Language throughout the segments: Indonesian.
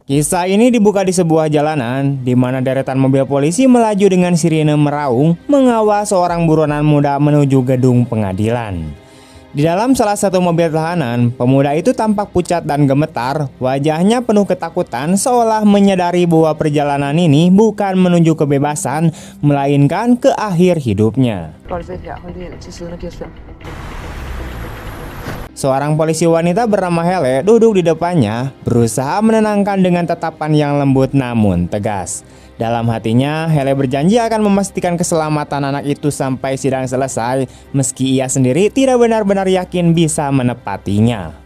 Kisah ini dibuka di sebuah jalanan di mana deretan mobil polisi melaju dengan sirine meraung mengawal seorang buronan muda menuju gedung pengadilan. Di dalam salah satu mobil tahanan, pemuda itu tampak pucat dan gemetar, wajahnya penuh ketakutan seolah menyadari bahwa perjalanan ini bukan menuju kebebasan, melainkan ke akhir hidupnya. Seorang polisi wanita bernama Hele duduk di depannya, berusaha menenangkan dengan tatapan yang lembut namun tegas. Dalam hatinya, Hele berjanji akan memastikan keselamatan anak itu sampai sidang selesai, meski ia sendiri tidak benar-benar yakin bisa menepatinya.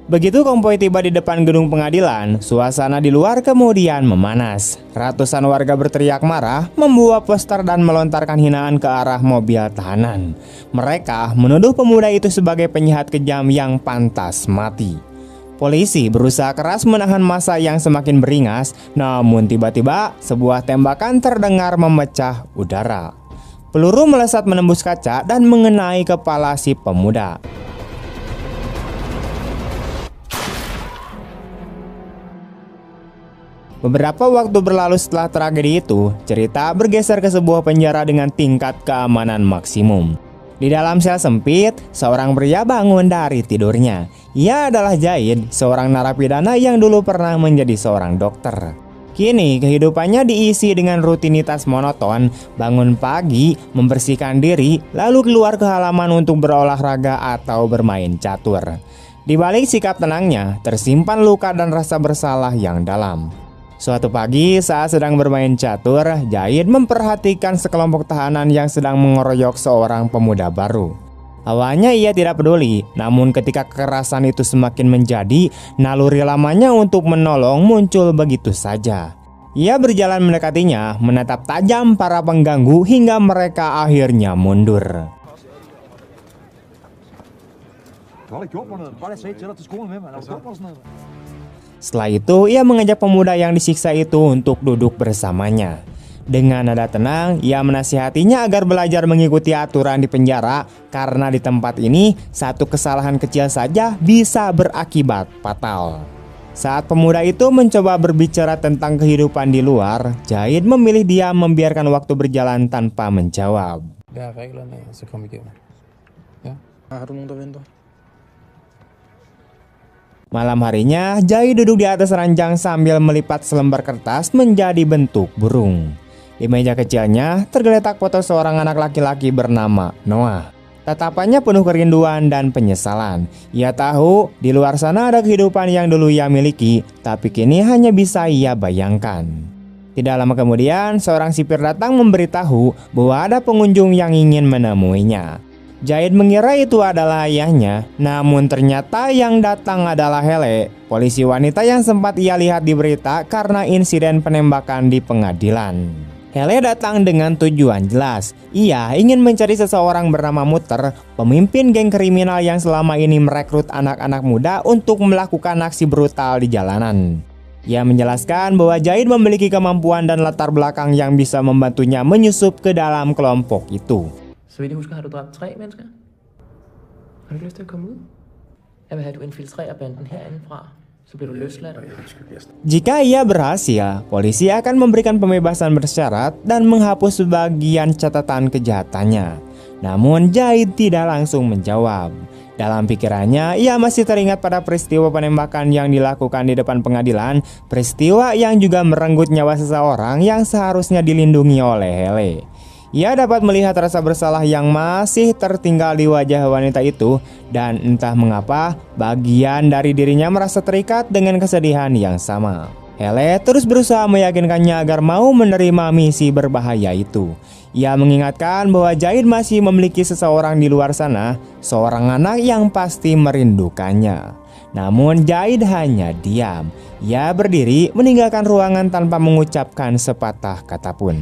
Begitu konvoi tiba di depan gedung pengadilan, suasana di luar kemudian memanas. Ratusan warga berteriak marah, membawa poster dan melontarkan hinaan ke arah mobil tahanan. Mereka menuduh pemuda itu sebagai penjahat kejam yang pantas mati. Polisi berusaha keras menahan massa yang semakin beringas, namun tiba-tiba sebuah tembakan terdengar memecah udara. Peluru melesat menembus kaca dan mengenai kepala si pemuda. Beberapa waktu berlalu setelah tragedi itu, cerita bergeser ke sebuah penjara dengan tingkat keamanan maksimum. Di dalam sel sempit, seorang pria bangun dari tidurnya. Ia adalah Zaid, seorang narapidana yang dulu pernah menjadi seorang dokter. Kini kehidupannya diisi dengan rutinitas monoton, bangun pagi, membersihkan diri, lalu keluar ke halaman untuk berolahraga atau bermain catur. Di balik sikap tenangnya, tersimpan luka dan rasa bersalah yang dalam. Suatu pagi saat sedang bermain catur, Zaid memperhatikan sekelompok tahanan yang sedang mengeroyok seorang pemuda baru. Awalnya ia tidak peduli, namun ketika kekerasan itu semakin menjadi, naluri lamanya untuk menolong muncul begitu saja. Ia berjalan mendekatinya, menatap tajam para pengganggu hingga mereka akhirnya mundur. Setelah itu, ia mengajak pemuda yang disiksa itu untuk duduk bersamanya. Dengan nada tenang, ia menasihatinya agar belajar mengikuti aturan di penjara karena di tempat ini, satu kesalahan kecil saja bisa berakibat fatal. Saat pemuda itu mencoba berbicara tentang kehidupan di luar, Zaid memilih diam membiarkan waktu berjalan tanpa menjawab. Malam harinya, Zaid duduk di atas ranjang sambil melipat selembar kertas menjadi bentuk burung. Di meja kecilnya, tergeletak foto seorang anak laki-laki bernama Noah. Tatapannya penuh kerinduan dan penyesalan. Ia tahu di luar sana ada kehidupan yang dulu ia miliki, tapi kini hanya bisa ia bayangkan. Tidak lama kemudian, seorang sipir datang memberitahu bahwa ada pengunjung yang ingin menemuinya. Zaid mengira itu adalah ayahnya, namun ternyata yang datang adalah Hele, polisi wanita yang sempat ia lihat di berita karena insiden penembakan di pengadilan. Hele datang dengan tujuan jelas. Ia ingin mencari seseorang bernama Muter, pemimpin geng kriminal yang selama ini merekrut anak-anak muda untuk melakukan aksi brutal di jalanan. Ia menjelaskan bahwa Zaid memiliki kemampuan dan latar belakang yang bisa membantunya menyusup ke dalam kelompok itu. Så vidt jeg husker, har du dræbt 3 mennesker? Har du ikke lyst til at komme ud? Jeg vil have, at du infiltrerer banden herindefra. Så bliver du løsladt. Jika ia berhasil, polisi akan memberikan pembebasan bersyarat dan menghapus sebagian catatan kejahatannya. Namun Zaid tidak langsung menjawab. Dalam pikirannya, ia masih teringat pada peristiwa penembakan yang dilakukan di depan pengadilan, peristiwa yang juga merenggut nyawa seseorang yang seharusnya dilindungi oleh Hele. Ia dapat melihat rasa bersalah yang masih tertinggal di wajah wanita itu, dan entah mengapa bagian dari dirinya merasa terikat dengan kesedihan yang sama. Hele terus berusaha meyakinkannya agar mau menerima misi berbahaya itu. Ia mengingatkan bahwa Zaid masih memiliki seseorang di luar sana, seorang anak yang pasti merindukannya. Namun Zaid hanya diam. Ia berdiri meninggalkan ruangan tanpa mengucapkan sepatah kata pun.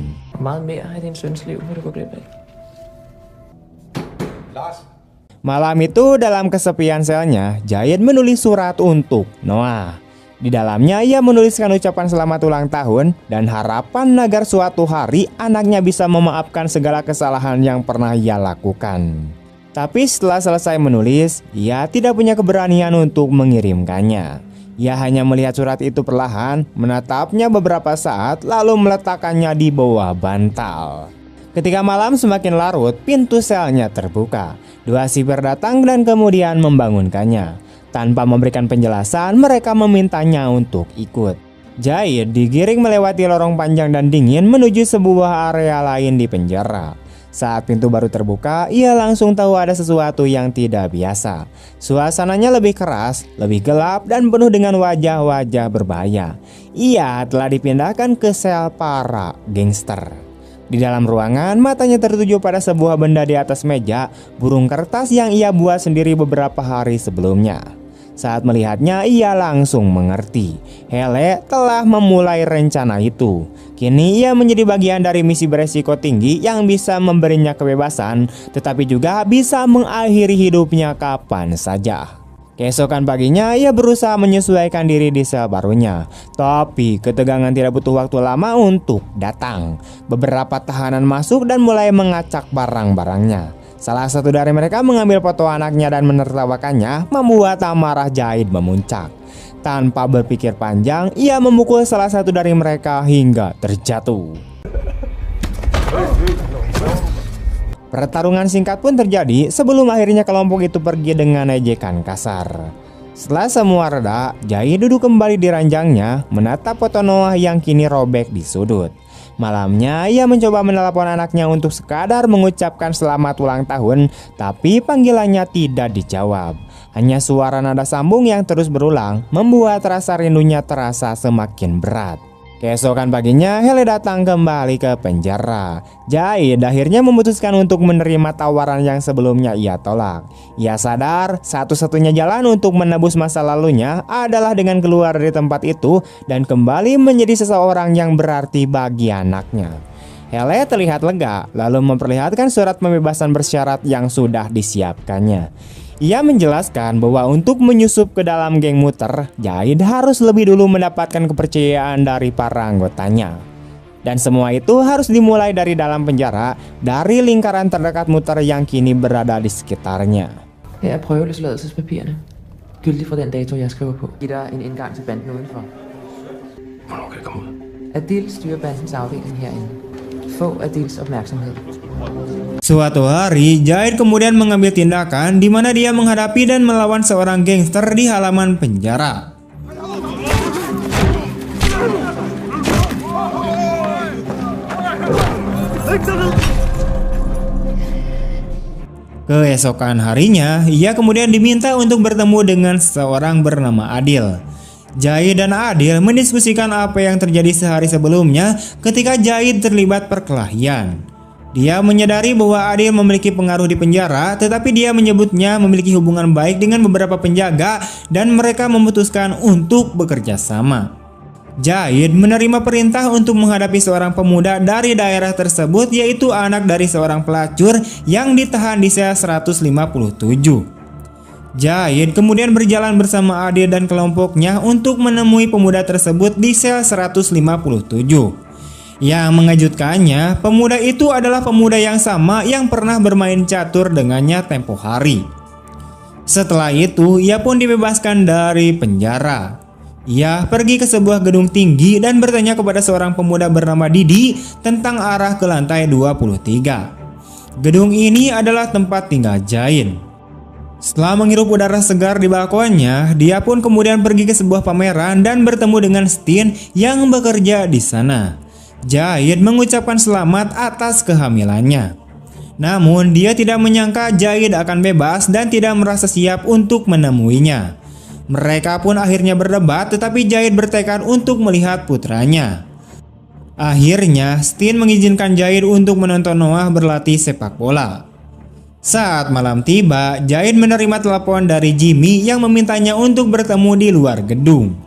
Malam itu dalam kesepian selnya, Zaid menulis surat untuk Noah. Di dalamnya ia menuliskan ucapan selamat ulang tahun dan harapan agar suatu hari anaknya bisa memaafkan segala kesalahan yang pernah ia lakukan. Tapi setelah selesai menulis, ia tidak punya keberanian untuk mengirimkannya. Ia hanya melihat surat itu perlahan, menatapnya beberapa saat, lalu meletakkannya di bawah bantal. Ketika malam semakin larut, pintu selnya terbuka. 2 sipir datang dan kemudian membangunkannya. Tanpa memberikan penjelasan, mereka memintanya untuk ikut. Jahid digiring melewati lorong panjang dan dingin menuju sebuah area lain di penjara. Saat pintu baru terbuka, ia langsung tahu ada sesuatu yang tidak biasa. Suasananya lebih keras, lebih gelap, dan penuh dengan wajah-wajah berbahaya. Ia telah dipindahkan ke sel para gangster. Di dalam ruangan, matanya tertuju pada sebuah benda di atas meja, burung kertas yang ia buat sendiri beberapa hari sebelumnya. Saat melihatnya, ia langsung mengerti. Hele telah memulai rencana itu. Kini ia menjadi bagian dari misi beresiko tinggi yang bisa memberinya kebebasan, tetapi juga bisa mengakhiri hidupnya kapan saja. Keesokan paginya, ia berusaha menyesuaikan diri di sel barunya. Tapi ketegangan tidak butuh waktu lama untuk datang. Beberapa tahanan masuk dan mulai mengacak barang-barangnya. Salah satu dari mereka mengambil foto anaknya dan menertawakannya, membuat amarah Jahid memuncak. Tanpa berpikir panjang, ia memukul salah satu dari mereka hingga terjatuh. Pertarungan singkat pun terjadi sebelum akhirnya kelompok itu pergi dengan ejekan kasar. Setelah semua reda, Jahid duduk kembali di ranjangnya, menatap foto Noah yang kini robek di sudut. Malamnya ia mencoba menelepon anaknya untuk sekadar mengucapkan selamat ulang tahun, tapi panggilannya tidak dijawab. Hanya suara nada sambung yang terus berulang membuat rasa rindunya terasa semakin berat. Keesokan paginya, Hele datang kembali ke penjara. Jahid akhirnya memutuskan untuk menerima tawaran yang sebelumnya ia tolak. Ia sadar satu-satunya jalan untuk menebus masa lalunya adalah dengan keluar dari tempat itu dan kembali menjadi seseorang yang berarti bagi anaknya. Hele terlihat lega, lalu memperlihatkan surat pembebasan bersyarat yang sudah disiapkannya. Ia menjelaskan bahwa untuk menyusup ke dalam geng muter, Jahid harus lebih dulu mendapatkan kepercayaan dari para anggotanya. Dan semua itu harus dimulai dari dalam penjara, dari lingkaran terdekat muter yang kini berada di sekitarnya. Her er prøveløsladelsespapirerne. Gyldig fra den dato, jeg skriver på. Giv dig en indgang til banden udenfor. Hvornår kan jeg komme ud? Adil styrer bandens afdeling herinde. Få Adils opmærksomhed. Suatu hari, Jahid kemudian mengambil tindakan di mana dia menghadapi dan melawan seorang gangster di halaman penjara. Keesokan harinya, ia kemudian diminta untuk bertemu dengan seorang bernama Adil. Jahid dan Adil mendiskusikan apa yang terjadi sehari sebelumnya ketika Jahid terlibat perkelahian. Dia menyadari bahwa Adil memiliki pengaruh di penjara, tetapi dia menyebutnya memiliki hubungan baik dengan beberapa penjaga dan mereka memutuskan untuk bekerja sama. Jahid menerima perintah untuk menghadapi seorang pemuda dari daerah tersebut, yaitu anak dari seorang pelacur yang ditahan di sel 157. Jahid kemudian berjalan bersama Adil dan kelompoknya untuk menemui pemuda tersebut di sel 157. Yang mengejutkannya, pemuda itu adalah pemuda yang sama yang pernah bermain catur dengannya tempo hari. Setelah itu, ia pun dibebaskan dari penjara. Ia pergi ke sebuah gedung tinggi dan bertanya kepada seorang pemuda bernama Didi tentang arah ke lantai 23. Gedung ini adalah tempat tinggal Jahid. Setelah menghirup udara segar di balkonnya, dia pun kemudian pergi ke sebuah pameran dan bertemu dengan Steen yang bekerja di sana. Jahid mengucapkan selamat atas kehamilannya. Namun dia tidak menyangka Jahid akan bebas dan tidak merasa siap untuk menemuinya. Mereka pun akhirnya berdebat, tetapi Jahid bertekad untuk melihat putranya. Akhirnya Steen mengizinkan Jahid untuk menonton Noah berlatih sepak bola. Saat malam tiba, Jahid menerima telepon dari Jimmy yang memintanya untuk bertemu di luar gedung.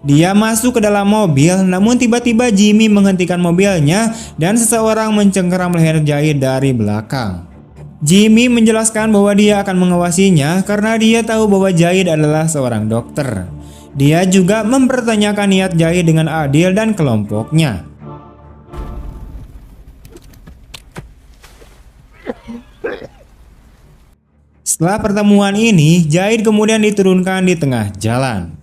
Dia masuk ke dalam mobil, namun tiba-tiba Jimmy menghentikan mobilnya dan seseorang mencengkeram leher Jahid dari belakang. Jimmy menjelaskan bahwa dia akan mengawasinya karena dia tahu bahwa Jahid adalah seorang dokter. Dia juga mempertanyakan niat Jahid dengan Adil dan kelompoknya. Setelah pertemuan ini, Jahid kemudian diturunkan di tengah jalan.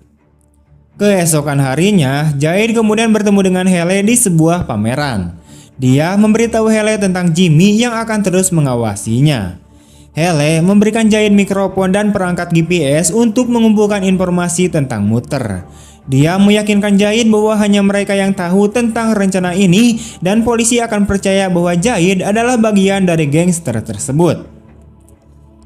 Keesokan harinya, Jahid kemudian bertemu dengan Hele di sebuah pameran. Dia memberitahu Hele tentang Jimmy yang akan terus mengawasinya. Hele memberikan Jahid mikrofon dan perangkat GPS untuk mengumpulkan informasi tentang Muter. Dia meyakinkan Jahid bahwa hanya mereka yang tahu tentang rencana ini dan polisi akan percaya bahwa Jahid adalah bagian dari gangster tersebut.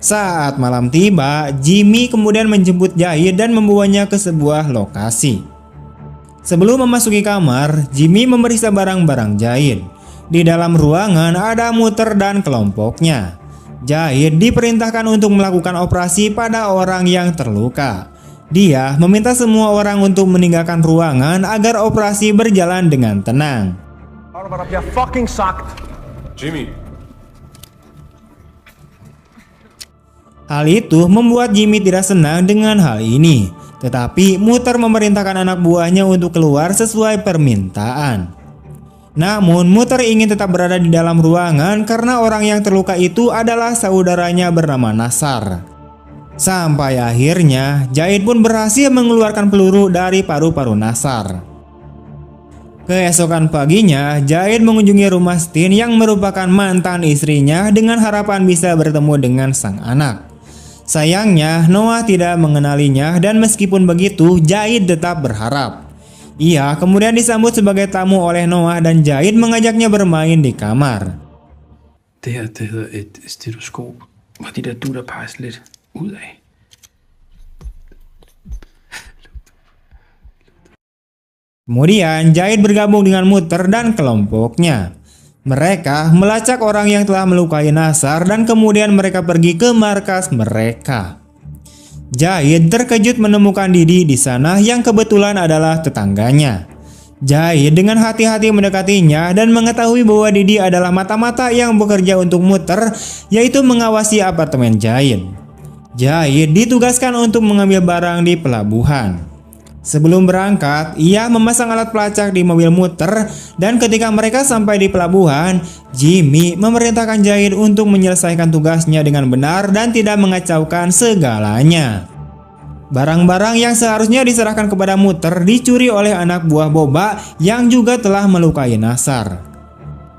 Saat malam tiba, Jimmy kemudian menjemput Jahid dan membawanya ke sebuah lokasi. Sebelum memasuki kamar, Jimmy memeriksa barang-barang Jahid. Di dalam ruangan ada Muter dan kelompoknya. Jahid diperintahkan untuk melakukan operasi pada orang yang terluka. Dia meminta semua orang untuk meninggalkan ruangan agar operasi berjalan dengan tenang. Jimmy. Hal itu membuat Jimmy tidak senang dengan hal ini. Tetapi Muter memerintahkan anak buahnya untuk keluar sesuai permintaan. Namun Muter ingin tetap berada di dalam ruangan karena orang yang terluka itu adalah saudaranya bernama Nasar. Sampai akhirnya Jahid pun berhasil mengeluarkan peluru dari paru-paru Nasar. Keesokan paginya, Jahid mengunjungi rumah Stin yang merupakan mantan istrinya dengan harapan bisa bertemu dengan sang anak. Sayangnya, Noah tidak mengenalinya dan meskipun begitu, Jahid tetap berharap. Ia kemudian disambut sebagai tamu oleh Noah dan Jahid mengajaknya bermain di kamar. Det her, det hedder et stetoskop, hvor de der dutter peges lidt ud af. Kemudian Jahid bergabung dengan Muter dan kelompoknya. Mereka melacak orang yang telah melukai Nasar dan kemudian mereka pergi ke markas mereka. Jahid terkejut menemukan Didi di sana yang kebetulan adalah tetangganya. Jahid dengan hati-hati mendekatinya dan mengetahui bahwa Didi adalah mata-mata yang bekerja untuk Muter, yaitu mengawasi apartemen Jahid. Jahid ditugaskan untuk mengambil barang di pelabuhan. Sebelum berangkat, ia memasang alat pelacak di mobil Muter dan ketika mereka sampai di pelabuhan, Jimmy memerintahkan Jahid untuk menyelesaikan tugasnya dengan benar dan tidak mengacaukan segalanya. Barang-barang yang seharusnya diserahkan kepada Muter dicuri oleh anak buah Boba yang juga telah melukai Nasar.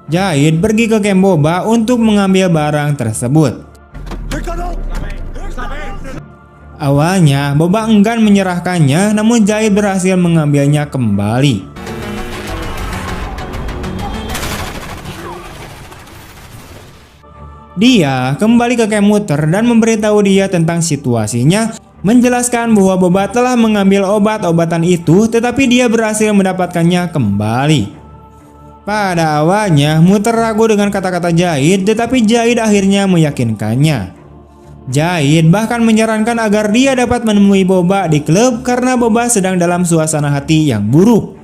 Jahid pergi ke kamp Boba untuk mengambil barang tersebut. Awalnya Boba enggan menyerahkannya, namun Jahid berhasil mengambilnya kembali. Dia kembali ke kamp Muter dan memberitahu dia tentang situasinya, menjelaskan bahwa Boba telah mengambil obat-obatan itu tetapi dia berhasil mendapatkannya kembali. Pada awalnya Muter ragu dengan kata-kata Jahid, tetapi Jahid akhirnya meyakinkannya. Jahid bahkan menyarankan agar dia dapat menemui Boba di klub karena Boba sedang dalam suasana hati yang buruk.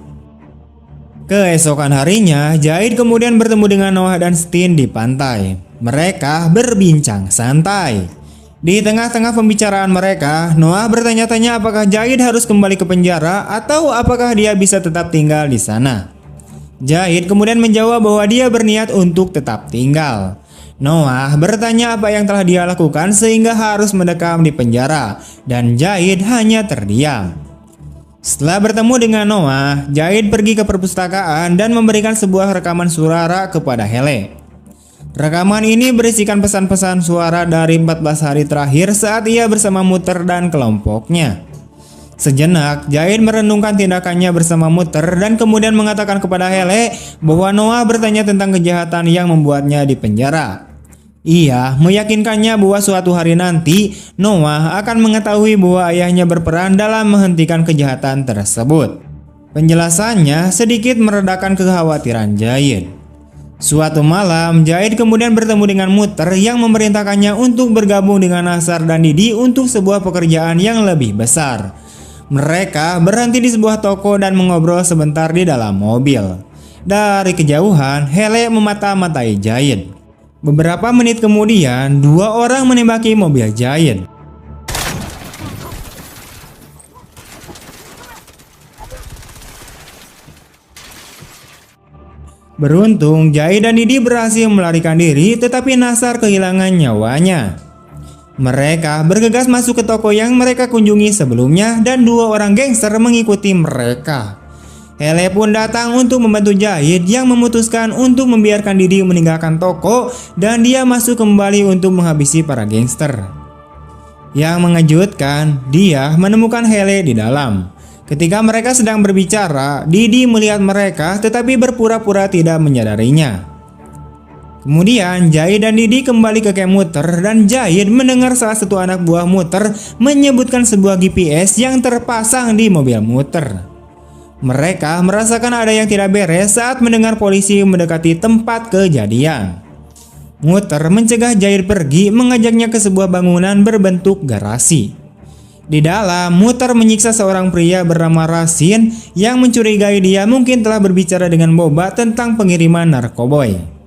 Keesokan harinya, Jahid kemudian bertemu dengan Noah dan Stin di pantai. Mereka berbincang santai. Di tengah-tengah pembicaraan mereka, Noah bertanya-tanya apakah Jahid harus kembali ke penjara atau apakah dia bisa tetap tinggal di sana. Jahid kemudian menjawab bahwa dia berniat untuk tetap tinggal. Noah bertanya apa yang telah dia lakukan sehingga harus mendekam di penjara, dan Jahid hanya terdiam. Setelah bertemu dengan Noah, Jahid pergi ke perpustakaan dan memberikan sebuah rekaman suara kepada Hele. Rekaman ini berisikan pesan-pesan suara dari 14 hari terakhir saat ia bersama Muter dan kelompoknya. Sejenak, Jahid merenungkan tindakannya bersama Muter dan kemudian mengatakan kepada Hele bahwa Noah bertanya tentang kejahatan yang membuatnya di penjara. Ia meyakinkannya bahwa suatu hari nanti Noah akan mengetahui bahwa ayahnya berperan dalam menghentikan kejahatan tersebut. Penjelasannya sedikit meredakan kekhawatiran Jahid. Suatu malam, Jahid kemudian bertemu dengan Muter yang memerintahkannya untuk bergabung dengan Nasar dan Didi untuk sebuah pekerjaan yang lebih besar. Mereka berhenti di sebuah toko dan mengobrol sebentar di dalam mobil. Dari kejauhan, Hele memata-matai Jahid. Beberapa menit kemudian, dua orang menembaki mobil Jahid. Beruntung Jahid dan Didi berhasil melarikan diri, tetapi Nasar kehilangan nyawanya. Mereka bergegas masuk ke toko yang mereka kunjungi sebelumnya dan 2 orang gangster mengikuti mereka. Hele pun datang untuk membantu Jahid yang memutuskan untuk membiarkan Didi meninggalkan toko dan dia masuk kembali untuk menghabisi para gangster. Yang mengejutkan, dia menemukan Hele di dalam. Ketika mereka sedang berbicara, Didi melihat mereka tetapi berpura-pura tidak menyadarinya. Kemudian Jahid dan Didi kembali ke camp Muter dan Jahid mendengar salah satu anak buah Muter menyebutkan sebuah GPS yang terpasang di mobil Muter. Mereka merasakan ada yang tidak beres saat mendengar polisi mendekati tempat kejadian. Muter mencegah Jahid pergi, mengajaknya ke sebuah bangunan berbentuk garasi. Di dalam, Muter menyiksa seorang pria bernama Rasin yang mencurigai dia mungkin telah berbicara dengan Boba tentang pengiriman narkoboy.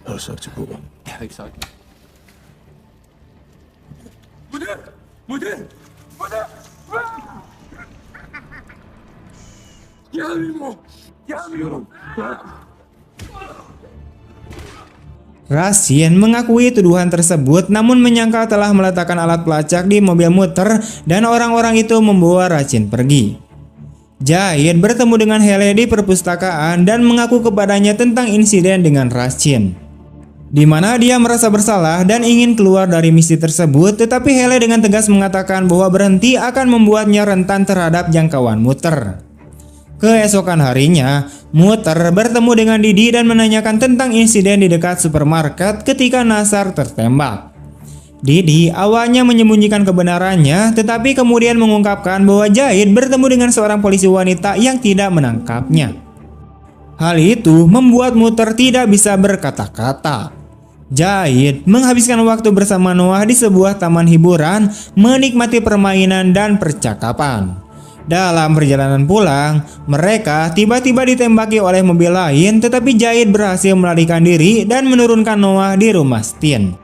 Har du sagt til Boba? Jeg har ikke sagt det. Rasin mengakui tuduhan tersebut namun menyangka telah meletakkan alat pelacak di mobil Muter dan orang-orang itu membawa Rasin pergi. Jahid bertemu dengan Hele di perpustakaan dan mengaku kepadanya tentang insiden dengan Rasin, di mana dia merasa bersalah dan ingin keluar dari misi tersebut, tetapi Hele dengan tegas mengatakan bahwa berhenti akan membuatnya rentan terhadap jangkauan Muter. Keesokan harinya, Muter bertemu dengan Didi dan menanyakan tentang insiden di dekat supermarket ketika Nasar tertembak. Didi awalnya menyembunyikan kebenarannya, tetapi kemudian mengungkapkan bahwa Jahid bertemu dengan seorang polisi wanita yang tidak menangkapnya. Hal itu membuat Muter tidak bisa berkata-kata. Jahid menghabiskan waktu bersama Noah di sebuah taman hiburan, menikmati permainan dan percakapan. Dalam perjalanan pulang, mereka tiba-tiba ditembaki oleh mobil lain, tetapi Jahid berhasil melarikan diri dan menurunkan Noah di rumah Stin.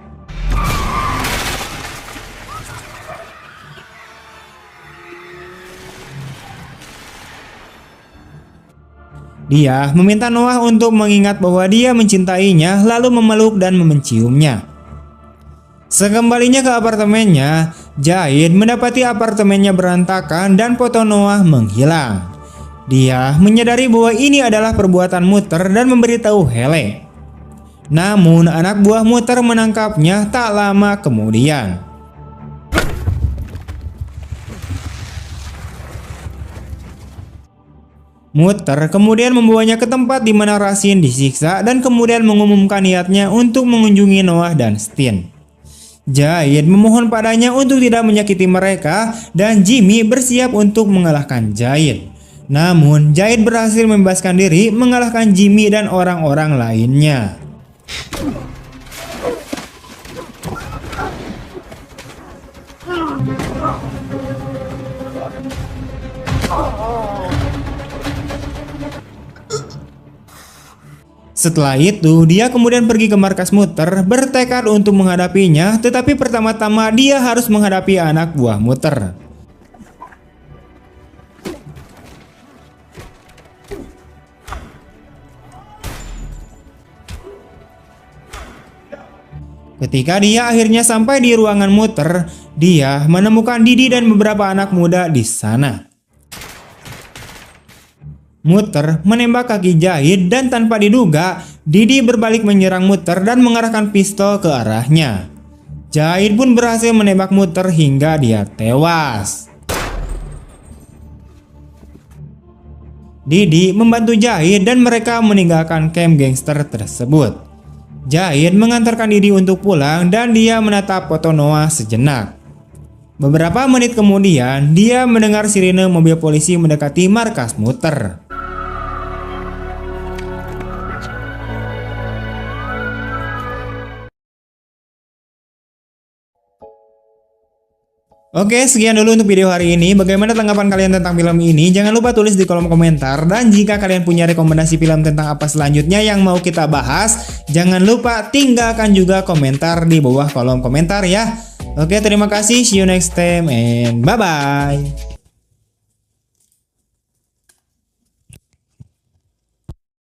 Dia meminta Noah untuk mengingat bahwa dia mencintainya, lalu memeluk dan menciumnya. Sekembalinya ke apartemennya, Jahid mendapati apartemennya berantakan dan foto Noah menghilang. Dia menyadari bahwa ini adalah perbuatan Muter dan memberitahu Hele. Namun anak buah Muter menangkapnya tak lama kemudian. Muter kemudian membawanya ke tempat di mana Rasin disiksa dan kemudian mengumumkan niatnya untuk mengunjungi Noah dan Stin. Jahid memohon padanya untuk tidak menyakiti mereka dan Jimmy bersiap untuk mengalahkan Jahid. Namun Jahid berhasil membebaskan diri, mengalahkan Jimmy dan orang-orang lainnya. Setelah itu, dia kemudian pergi ke markas Muter, bertekad untuk menghadapinya, tetapi pertama-tama dia harus menghadapi anak buah Muter. Ketika dia akhirnya sampai di ruangan Muter, dia menemukan Didi dan beberapa anak muda di sana. Muter menembak kaki Jahid dan tanpa diduga, Didi berbalik menyerang Muter dan mengarahkan pistol ke arahnya. Jahid pun berhasil menembak Muter hingga dia tewas. Didi membantu Jahid dan mereka meninggalkan camp gangster tersebut. Jahid mengantarkan Didi untuk pulang dan dia menatap foto Noah sejenak. Beberapa menit kemudian, dia mendengar sirine mobil polisi mendekati markas Muter. Oke, sekian dulu untuk video hari ini. Bagaimana tanggapan kalian tentang film ini? Jangan lupa tulis di kolom komentar. Dan jika kalian punya rekomendasi film tentang apa selanjutnya yang mau kita bahas, jangan lupa tinggalkan juga komentar di bawah kolom komentar ya. Oke, terima kasih. See you next time and bye-bye.